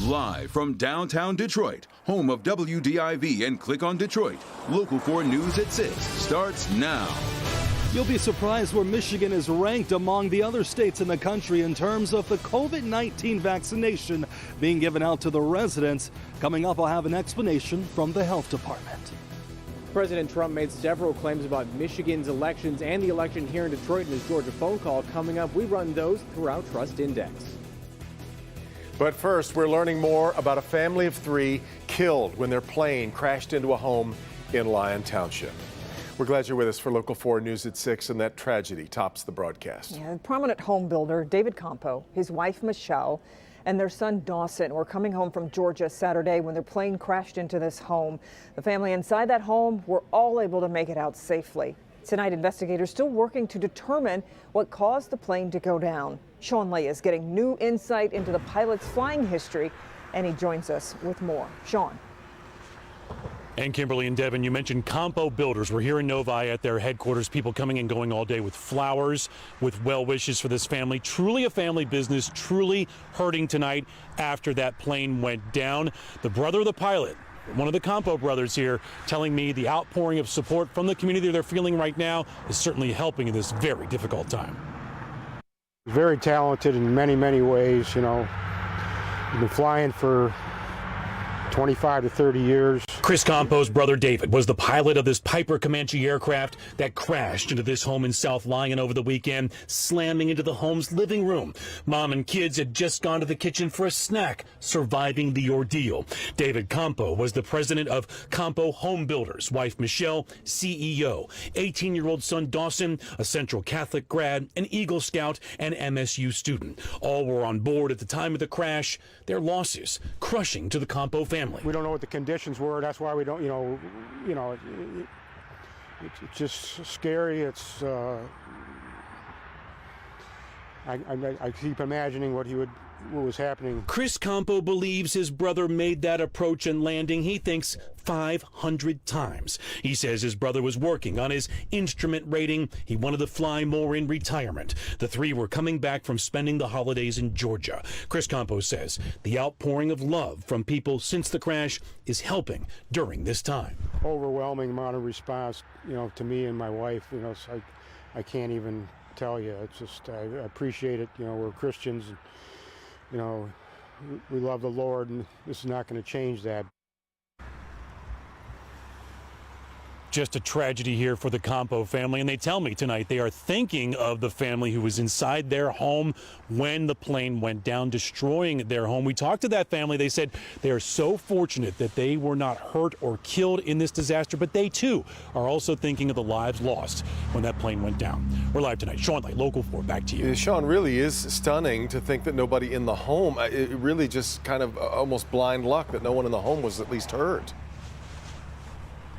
Live from downtown Detroit, home of WDIV and Click on Detroit, Local 4 News at 6 starts now. You'll be surprised where Michigan is ranked among the other states in the country in terms of the COVID-19 vaccination being given out to the residents. Coming up, I'll have an explanation from the health department. President Trump made several claims about Michigan's elections and the election here in Detroit in his Georgia phone call. Coming up, we run those through our Trust Index. But first, we're learning more about a family of 3 killed when their plane crashed into a home in Lyon Township. We're glad you're with us for Local 4 News at 6, and that tragedy tops the broadcast. Yeah, prominent home builder David Campo, his wife Michelle, and their son Dawson were coming home from Georgia Saturday when their plane crashed into this home. The family inside that home were all able to make it out safely. Tonight, investigators still working to determine what caused the plane to go down. Sean Lee is getting new insight into the pilot's flying history, and he joins us with more. Sean. And Kimberly and Devin, you mentioned Campo Builders. We're here in Novi at their headquarters, people coming and going all day with flowers, with well wishes for this family. Truly a family business, truly hurting tonight after that plane went down. The brother of the pilot, one of the Campo brothers here, telling me the outpouring of support from the community they're feeling right now is certainly helping in this very difficult time. Very talented in many, many ways, you know. He's been flying for 25 to 30 years. Chris Campo's brother David was the pilot of this Piper Comanche aircraft that crashed into this home in South Lyon over the weekend, slamming into the home's living room. Mom and kids had just gone to the kitchen for a snack, surviving the ordeal. David Campo was the president of Campo Home Builders, wife Michelle, CEO. 18-year-old son Dawson, a Central Catholic grad, an Eagle Scout, and MSU student. All were on board at the time of the crash. Their losses crushing to the Campo family. We don't know what the conditions were. That's why we don't, it's just scary. It's, I keep imagining what was happening. Chris Campo believes his brother made that approach and landing, he thinks, 500 times. He says his brother was working on his instrument rating. He wanted to fly more in retirement. The 3 were coming back from spending the holidays in Georgia. Chris Campo says the outpouring of love from people since the crash is helping during this time. Overwhelming amount of response, to me and my wife, so I can't even tell you. It's just, I appreciate it. We're Christians, and, we love the Lord, and this is not going to change that. Just a tragedy here for the Campo family, and they tell me tonight they are thinking of the family who was inside their home when the plane went down, destroying their home. We talked to that family. They said they are so fortunate that they were not hurt or killed in this disaster, but they too are also thinking of the lives lost when that plane went down. We're live tonight. Sean Light, Local 4, back to you. Sean, really is stunning to think that nobody in the home, it really just kind of almost blind luck that no one in the home was at least hurt.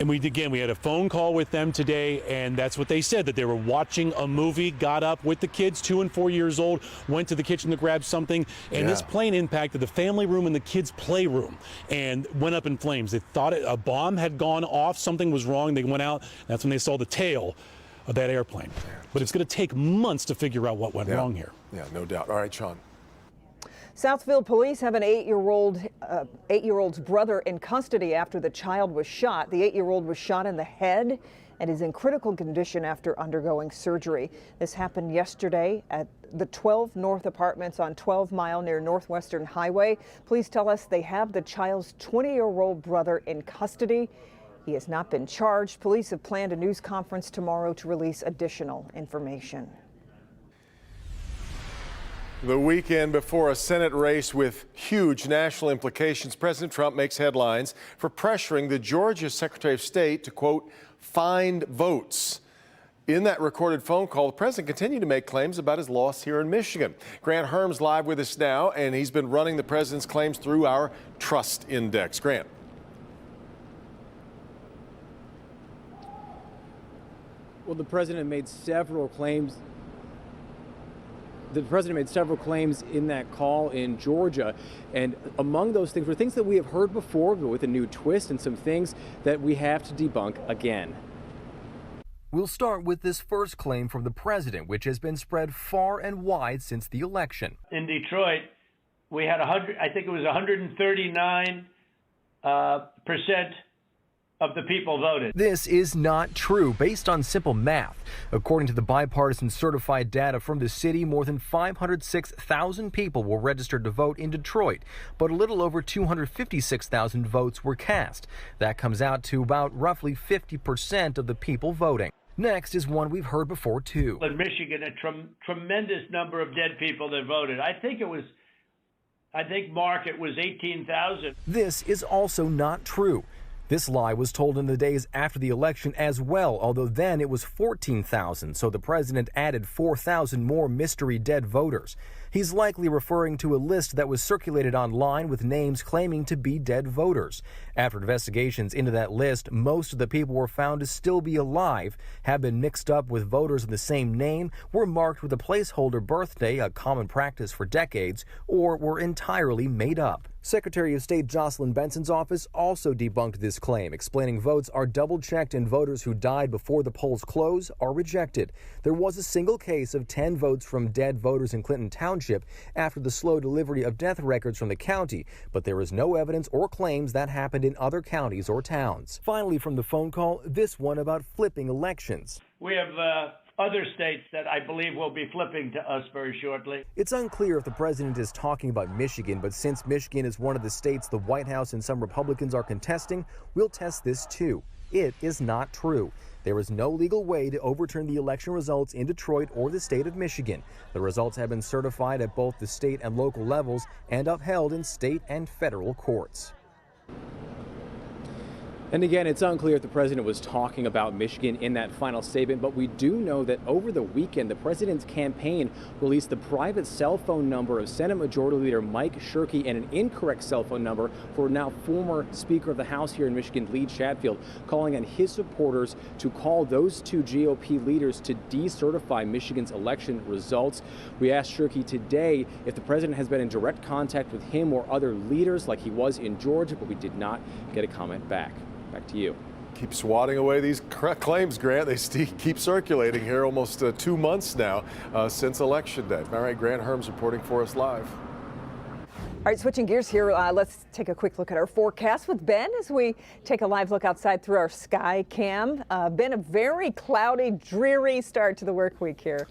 And we had a phone call with them today, and that's what they said, that they were watching a movie, got up with the kids, 2 and 4 years old, went to the kitchen to grab something, and this plane impacted the family room and the kids' playroom and went up in flames. They thought a bomb had gone off, something was wrong. They went out. That's when they saw the tail of that airplane. But it's going to take months to figure out what went wrong here. Yeah, no doubt. All right, Sean. Southfield police have an 8-year-old's brother in custody after the child was shot. The 8-year-old was shot in the head and is in critical condition after undergoing surgery. This happened yesterday at the 12 North Apartments on 12 Mile near Northwestern Highway. Police tell us they have the child's 20-year-old brother in custody. He has not been charged. Police have planned a news conference tomorrow to release additional information. The weekend before a Senate race with huge national implications, President Trump makes headlines for pressuring the Georgia Secretary of State to, quote, find votes. In that recorded phone call, the president continued to make claims about his loss here in Michigan. Grant Herm's live with us now, and he's been running the president's claims through our Trust Index. Grant. Well, the president made several claims. The president made several claims in that call in Georgia, and among those things were things that we have heard before, but with a new twist, and some things that we have to debunk again. We'll start with this first claim from the president, which has been spread far and wide since the election. In Detroit, we had 100. I think it was 139% of the people voted. This is not true based on simple math. According to the bipartisan certified data from the city, more than 506,000 people were registered to vote in Detroit, but a little over 256,000 votes were cast. That comes out to about roughly 50% of the people voting. Next is one we've heard before, too. In Michigan, a tremendous number of dead people that voted. I think, Mark, it was 18,000. This is also not true. This lie was told in the days after the election as well, although then it was 14,000, so the president added 4,000 more mystery dead voters. He's likely referring to a list that was circulated online with names claiming to be dead voters. After investigations into that list, most of the people were found to still be alive, have been mixed up with voters of the same name, were marked with a placeholder birthday, a common practice for decades, or were entirely made up. Secretary of State Jocelyn Benson's office also debunked this claim, explaining votes are double-checked and voters who died before the polls close are rejected. There was a single case of 10 votes from dead voters in Clinton Township after the slow delivery of death records from the county, but there is no evidence or claims that happened in other counties or towns. Finally, from the phone call, this one about flipping elections. We have other states that I believe will be flipping to us very shortly. It's unclear if the president is talking about Michigan, but since Michigan is one of the states the White House and some Republicans are contesting, we'll test this too. It is not true. There is no legal way to overturn the election results in Detroit or the state of Michigan. The results have been certified at both the state and local levels and upheld in state and federal courts. And again, it's unclear if the president was talking about Michigan in that final statement, but we do know that over the weekend, the president's campaign released the private cell phone number of Senate Majority Leader Mike Shirkey and an incorrect cell phone number for now former Speaker of the House here in Michigan, Lee Chatfield, calling on his supporters to call those two GOP leaders to decertify Michigan's election results. We asked Shirkey today if the president has been in direct contact with him or other leaders like he was in Georgia, but we did not get a comment back. Back to you. Keep swatting away these claims, Grant. They keep circulating here almost 2 months now since Election Day. All right, Grant Herms reporting for us live. All right, switching gears here, let's take a quick look at our forecast with Ben as we take a live look outside through our sky cam. Ben, a very cloudy, dreary start to the work week here.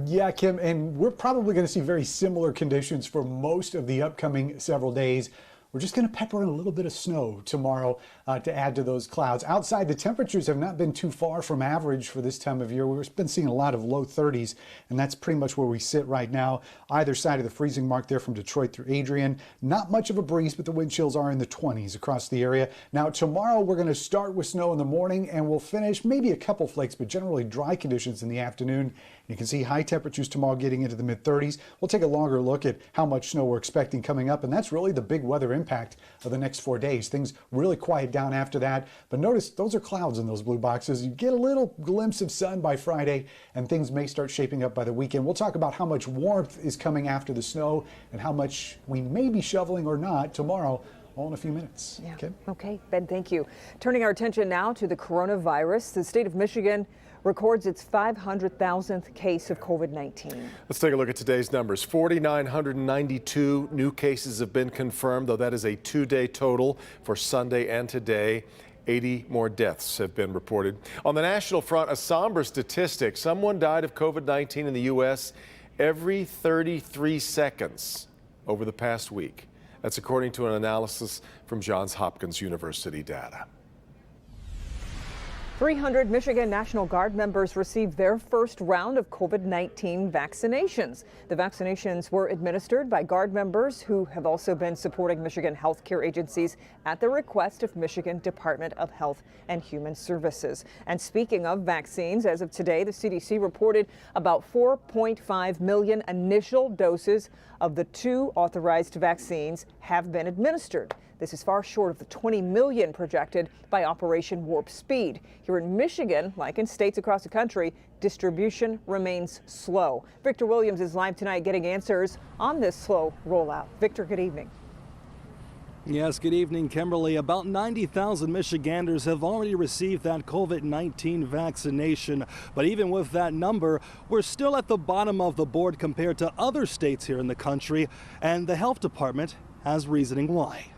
Yeah, Kim, and we're probably going to see very similar conditions for most of the upcoming several days. We're just going to pepper in a little bit of snow tomorrow to add to those clouds. Outside, the temperatures have not been too far from average for this time of year. We've been seeing a lot of low 30s, and that's pretty much where we sit right now. Either side of the freezing mark there from Detroit through Adrian. Not much of a breeze, but the wind chills are in the 20s across the area. Now, tomorrow we're going to start with snow in the morning, and we'll finish maybe a couple flakes, but generally dry conditions in the afternoon. You can see high temperatures tomorrow getting into the mid-30s. We'll take a longer look at how much snow we're expecting coming up, and that's really the big weather impact of the next 4 days. Things really quiet down after that, but notice those are clouds in those blue boxes. You get a little glimpse of sun by Friday, and things may start shaping up by the weekend. We'll talk about how much warmth is coming after the snow and how much we may be shoveling or not tomorrow. All in a few minutes. Yeah. Okay, Ben, thank you. Turning our attention now to the coronavirus. The state of Michigan records its 500,000th case of COVID-19. Let's take a look at today's numbers. 4,992 new cases have been confirmed, though that is a 2-day total for Sunday and today. 80 more deaths have been reported. On the national front, a somber statistic. Someone died of COVID-19 in the U.S. every 33 seconds over the past week. That's according to an analysis from Johns Hopkins University data. 300 Michigan National Guard members received their first round of COVID-19 vaccinations. The vaccinations were administered by Guard members who have also been supporting Michigan healthcare agencies at the request of Michigan Department of Health and Human Services. And speaking of vaccines, as of today, the CDC reported about 4.5 million initial doses of the 2 authorized vaccines have been administered. This is far short of the 20 million projected by Operation Warp Speed. Here in Michigan, like in states across the country, distribution remains slow. Victor Williams is live tonight getting answers on this slow rollout. Victor, good evening. Yes, good evening, Kimberly. About 90,000 Michiganders have already received that COVID-19 vaccination. But even with that number, we're still at the bottom of the board compared to other states here in the country, and the health department has reasoning why.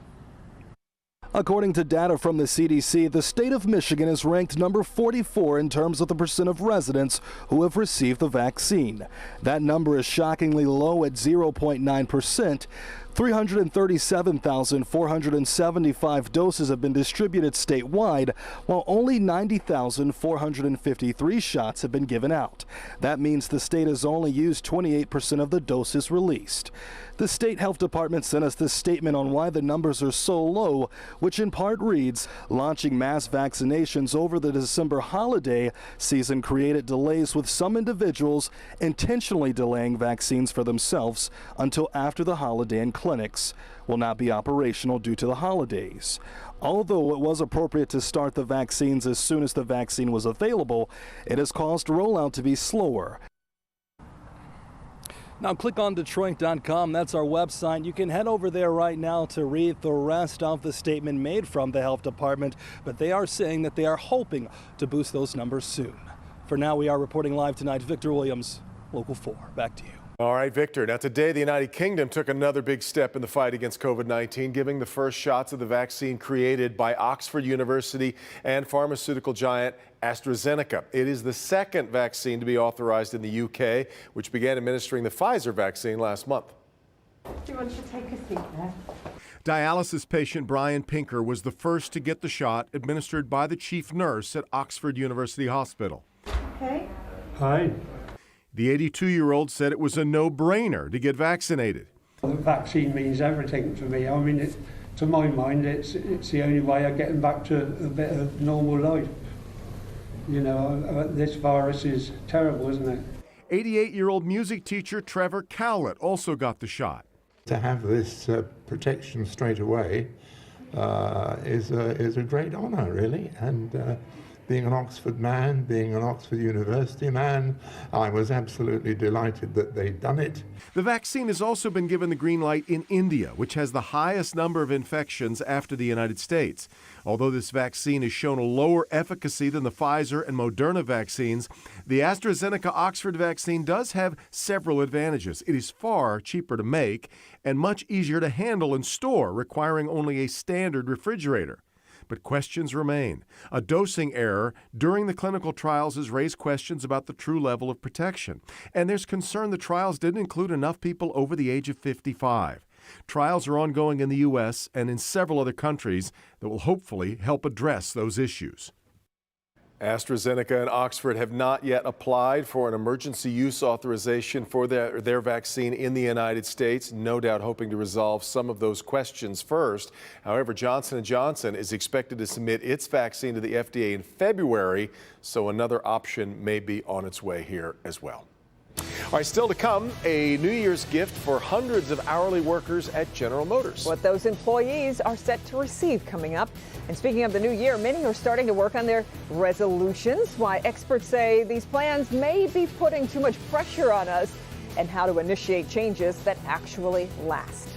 According to data from the CDC, the state of Michigan is ranked number 44 in terms of the percent of residents who have received the vaccine. That number is shockingly low at 0.9%. 337,475 doses have been distributed statewide, while only 90,453 shots have been given out. That means the state has only used 28% of the doses released. The state health department sent us this statement on why the numbers are so low, which in part reads, launching mass vaccinations over the December holiday season created delays, with some individuals intentionally delaying vaccines for themselves until after the holiday, and clinics will not be operational due to the holidays. Although it was appropriate to start the vaccines as soon as the vaccine was available, it has caused rollout to be slower. Now click on Detroit.com, that's our website. You can head over there right now to read the rest of the statement made from the health department, but they are saying that they are hoping to boost those numbers soon. For now, we are reporting live tonight. Victor Williams, Local 4, back to you. All right, Victor. Now today, the United Kingdom took another big step in the fight against COVID-19, giving the first shots of the vaccine created by Oxford University and pharmaceutical giant AstraZeneca. It is the second vaccine to be authorized in the UK, which began administering the Pfizer vaccine last month. Do you want to take a seat there? Dialysis patient Brian Pinker was the first to get the shot administered by the chief nurse at Oxford University Hospital. Okay. Hi. The 82-year-old said it was a no-brainer to get vaccinated. The vaccine means everything for me. I mean, to my mind, it's the only way of getting back to a bit of normal life. You know, this virus is terrible, isn't it? 88-year-old music teacher Trevor Cowlett also got the shot. To have this protection straight away is a great honour, really. And being an Oxford man, being an Oxford University man, I was absolutely delighted that they'd done it. The vaccine has also been given the green light in India, which has the highest number of infections after the United States. Although this vaccine has shown a lower efficacy than the Pfizer and Moderna vaccines, the AstraZeneca Oxford vaccine does have several advantages. It is far cheaper to make and much easier to handle and store, requiring only a standard refrigerator. But questions remain. A dosing error during the clinical trials has raised questions about the true level of protection. And there's concern the trials didn't include enough people over the age of 55. Trials are ongoing in the U.S. and in several other countries that will hopefully help address those issues. AstraZeneca and Oxford have not yet applied for an emergency use authorization for their vaccine in the United States, no doubt hoping to resolve some of those questions first. However, Johnson & Johnson is expected to submit its vaccine to the FDA in February, so another option may be on its way here as well. All right, still to come, a New Year's gift for hundreds of hourly workers at General Motors. What those employees are set to receive coming up. And speaking of the new year, many are starting to work on their resolutions. Why experts say these plans may be putting too much pressure on us, and how to initiate changes that actually last.